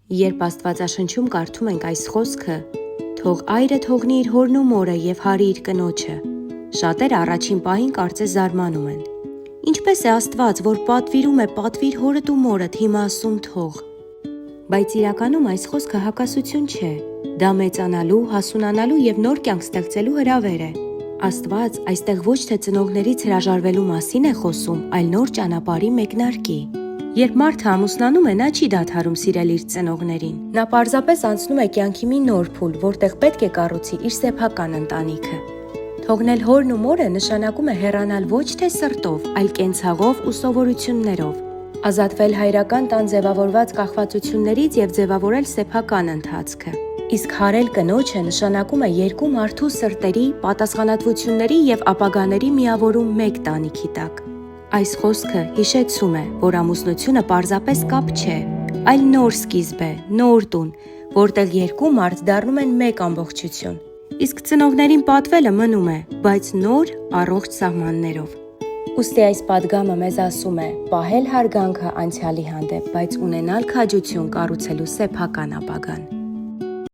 Երբ Աստվածաշնչում կարդում ենք այս խոսքը, թող այրը թողնի իր հորն ու մորը և հարի իր կնոջը, շատերը առաջին պահին կարծես զարմանում են։ Ինչպես է Աստված, որ պատվիրում է պատվիր հորդ ու մորդ, հիմա ասում թող։ Բայց իրականում այս խոսքը հակասություն չէ, դա մեծանալու, հասունանալու և նոր կյանք ստեղծելու հրավեր է։ Աստված այստեղ ոչ թե ծնողներից հրաժարվելու մասին է խոսում, այլ նոր ճանապարհի մեկնարկի։ Երբ մարդը ամուսնանում է, նա չի դադարում սիրել իր ծնողներին։ Նա պարզապես անցնում է կյանքի մի նոր փուլ, որտեղ պետք է կառուցի իր սեփական ընտանիքը։ Թողնել հորն ու մորը նշանակում է հեռանալ ոչ թե սրտով, այլ կենցաղով ու սովորություններով։ Ազատվել հայրական տան ձևավորված կախվածություններից և ձևավորել սեփական ընթացքը։ Իսկ հարել կնոջը նշանակում է երկու մարդու սրտերի, պատասխանատվությունների և ապագաների միավորում մեկ տանիքի տակ։ Այս խոսքը հիշեցում է, որ ամուսնությունը պարզապես կապ չէ, այլ նոր սկիզբ է, նոր տուն, որտեղ երկու մարդ դառնում են մեկ ամբողջություն։ Իսկ ծնողներին պատվելը մնում է, բայց նոր, առողջ սահմաններով։ Ուստի այս պատգամը մեզ ասում է պահել հարգանքը անցյալի հանդեպ, բայց ունենալ քաջություն կառուցելու սեփական ապագան։